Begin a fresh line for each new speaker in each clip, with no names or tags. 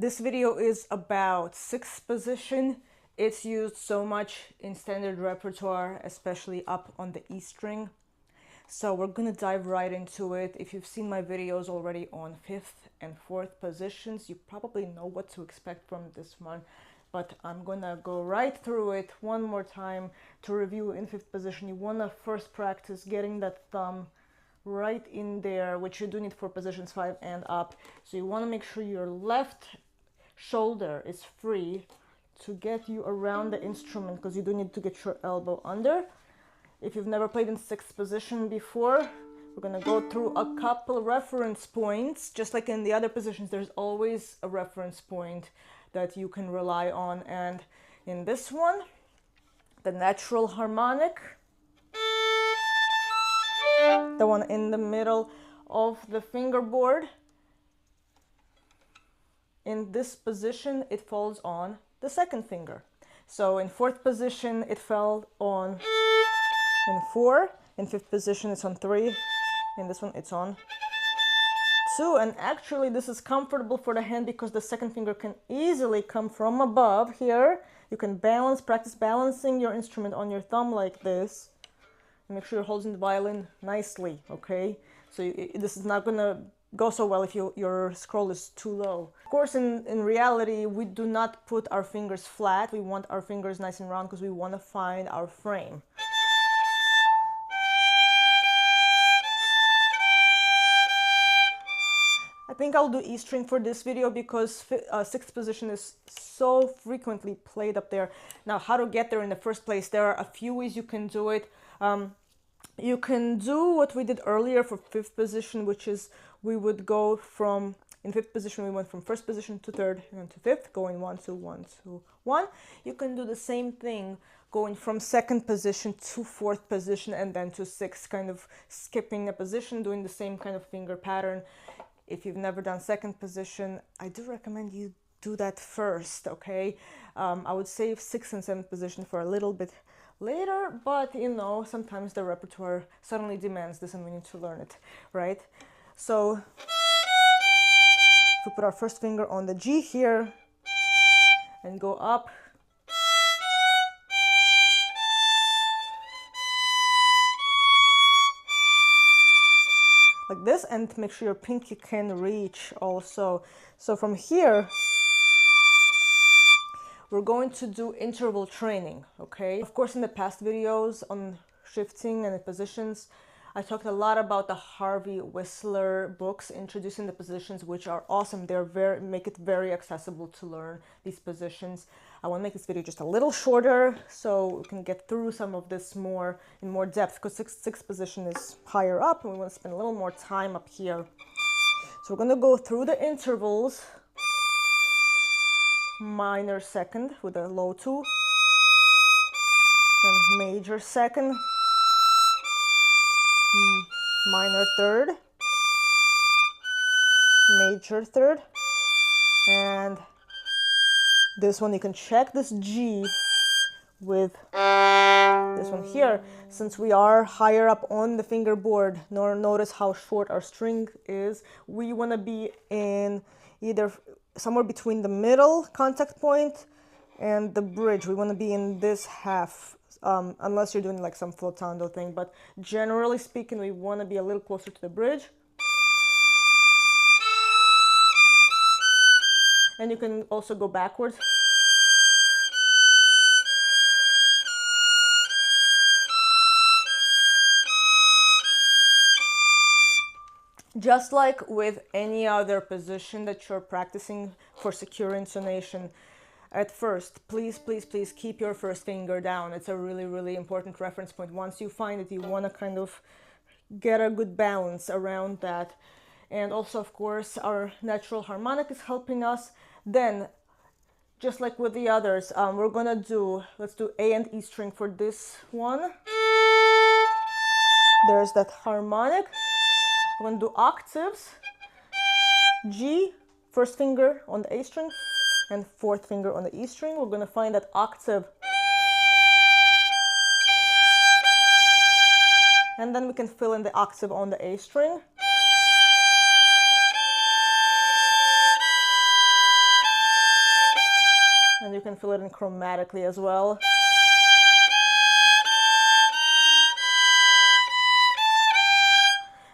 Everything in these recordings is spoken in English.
This video is about sixth position. It's used so much in standard repertoire, especially up on the E string. So we're gonna dive right into it. If you've seen my videos already on fifth and fourth positions, you probably know what to expect from this one. But I'm gonna go right through it one more time to review. In fifth position, you wanna first practice getting that thumb right in there, which you do need for positions 5 and up. So you want to make sure your left shoulder is free to get you around the instrument, because you do need to get your elbow under. If you've never played in sixth position before, we're going to go through a couple reference points. Just like in the other positions, there's always a reference point that you can rely on. And in this one, the natural harmonic, the one in the middle of the fingerboard, in this position it falls on the second finger. So in fourth position it fell on in 4, in fifth position it's on 3, in this one it's on 2. And actually this is comfortable for the hand because the second finger can easily come from above here. You can practice balancing your instrument on your thumb like this. Make sure you're holding the violin nicely, okay? So this is not gonna go so well if your scroll is too low. Of course, in reality, we do not put our fingers flat. We want our fingers nice and round because we want to find our frame. I think I'll do E string for this video because sixth position is so frequently played up there. Now, how to get there in the first place? There are a few ways you can do it. You can do what we did earlier for fifth position, which is we would go from, in fifth position, we went from first position to third and then to fifth, going 1, 2, 1, 2, 1. You can do the same thing, going from second position to fourth position and then to sixth, kind of skipping a position, doing the same kind of finger pattern. If you've never done second position, I do recommend you do that first, okay? I would save sixth and seventh position for a little bit later, but you know, sometimes the repertoire suddenly demands this and we need to learn it, right? So if we put our first finger on the G here and go up, like this, and make sure your pinky can reach also. So from here we're going to do interval training, okay? Of course, in the past videos on shifting and the positions, I talked a lot about the Harvey Whistler books, introducing the positions, which are awesome. They're make it very accessible to learn these positions. I want to make this video just a little shorter so we can get through some of this in more depth, because sixth position is higher up and we want to spend a little more time up here. So we're going to go through the intervals. Minor second with a low 2, then major second, minor third, major third, and this one you can check this G with this one here. Since we are higher up on the fingerboard, notice how short our string is. We want to be in either somewhere between the middle contact point and the bridge. We want to be in this half, unless you're doing like some flotando thing, but generally speaking, we want to be a little closer to the bridge. And you can also go backwards. Just like with any other position that you're practicing for secure intonation, at first, please, please, please keep your first finger down. It's a really, really important reference point. Once you find it, you want to kind of get a good balance around that. And also, of course, our natural harmonic is helping us. Then, just like with the others, we're gonna let's do A and E string for this one. There's that harmonic. We're going to do octaves, G, first finger on the A string, and fourth finger on the E string. We're going to find that octave. And then we can fill in the octave on the A string. can fill it in chromatically as well.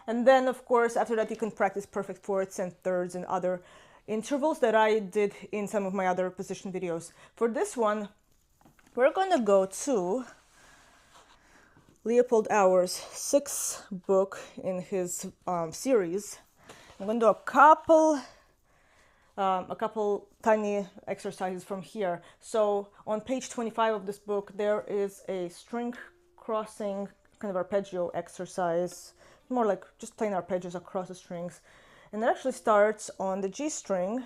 And then, of course, after that, you can practice perfect fourths and thirds and other intervals that I did in some of my other position videos. For this one, we're going to go to Leopold Auer's sixth book in his series. I'm going to do a couple tiny exercises from here. So on page 25 of this book, there is a string crossing kind of arpeggio exercise, more like just playing arpeggios across the strings. And it actually starts on the G string,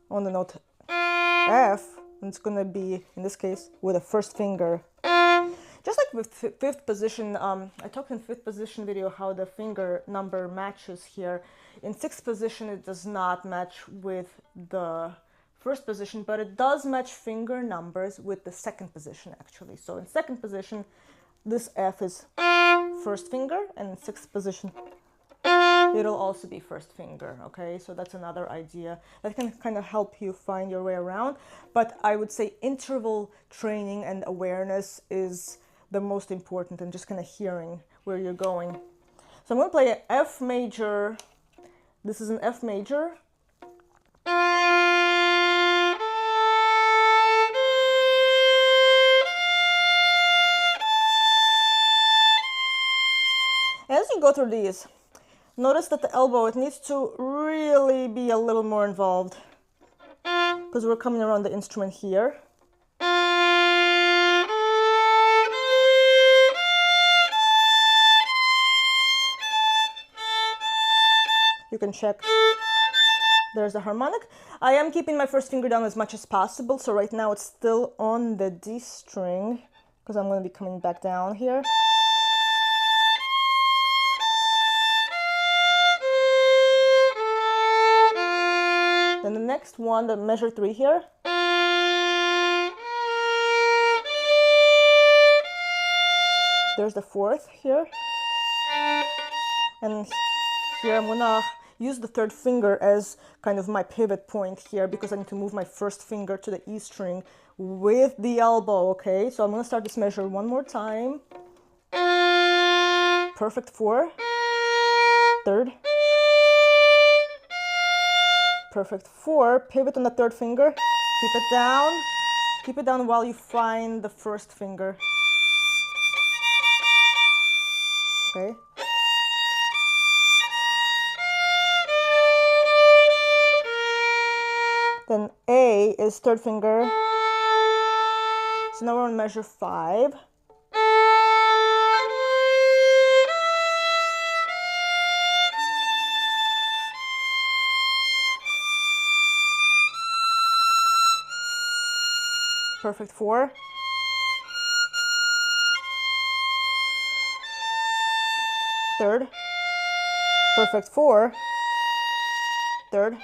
on the note F, and it's going to be, in this case, with the first finger. Just like with fifth position, I talked in fifth position video how the finger number matches here. In sixth position, it does not match with the first position, but it does match finger numbers with the second position, actually. So in second position, this F is first finger, and in sixth position, it'll also be first finger, okay? So that's another idea that can kind of help you find your way around. But I would say interval training and awareness is the most important, and just kind of hearing where you're going. So I'm going to play an F major. This is an F major. As you go through these, notice that the elbow, it needs to really be a little more involved, because we're coming around the instrument here. You can check. There's the harmonic. I am keeping my first finger down as much as possible, so right now it's still on the D string, because I'm going to be coming back down here. Then the next one, the measure 3 here. There's the fourth here. And here I'm gonna use the third finger as kind of my pivot point here, because I need to move my first finger to the E string with the elbow, okay? So I'm gonna start this measure one more time. Perfect 4. Third. Perfect 4, pivot on the third finger, keep it down while you find the first finger. Okay. Then A is third finger. So now we're on measure 5. Perfect 4. Third. Perfect 4. Third.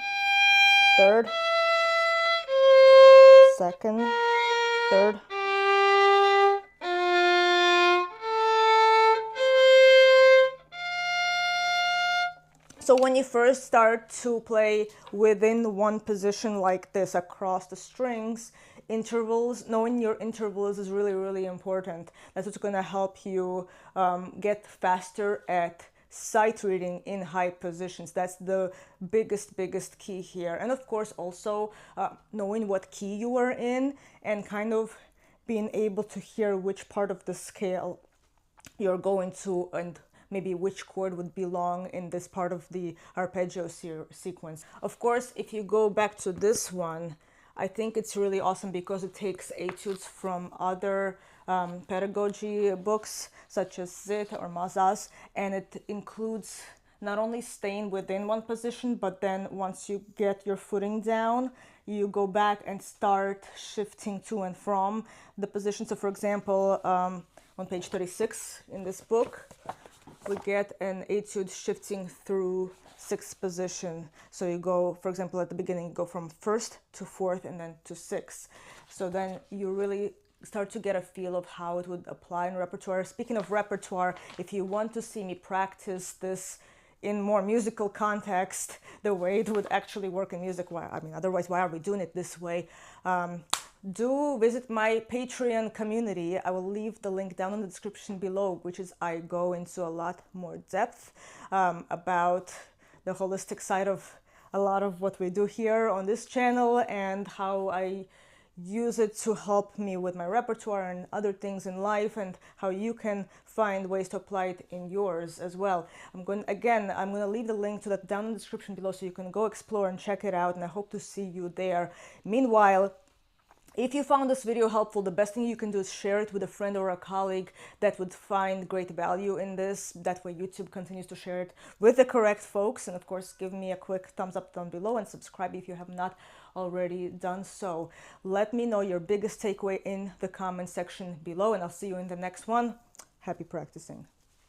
Third. Second. Third. So when you first start to play within one position like this across the strings, intervals, knowing your intervals is really, really important. That's what's going to help you get faster at sight reading in high positions. That's the biggest key here. And of course also knowing what key you are in and kind of being able to hear which part of the scale you're going to and maybe which chord would belong in this part of the arpeggio sequence. Of course, if you go back to this one, I think it's really awesome because it takes etudes from other pedagogy books such as Zit or Mazas, and it includes not only staying within one position, but then once you get your footing down, you go back and start shifting to and from the position. So for example, on page 36 in this book, we get an etude shifting through sixth position. So you go, for example, at the beginning, you go from first to fourth and then to sixth. So then you really start to get a feel of how it would apply in repertoire. Speaking of repertoire, if you want to see me practice this in more musical context, the way it would actually work in music, I mean, otherwise, why are we doing it this way? do visit my Patreon community. I will leave the link down in the description below, which is I go into a lot more depth about the holistic side of a lot of what we do here on this channel and how I use it to help me with my repertoire and other things in life, and how you can find ways to apply it in yours as well. I'm going to leave the link to that down in the description below so you can go explore and check it out, and I hope to see you there. Meanwhile, if you found this video helpful, the best thing you can do is share it with a friend or a colleague that would find great value in this. That way YouTube continues to share it with the correct folks. And of course, give me a quick thumbs up down below and subscribe if you have not already done so. Let me know your biggest takeaway in the comment section below, and I'll see you in the next one. Happy practicing.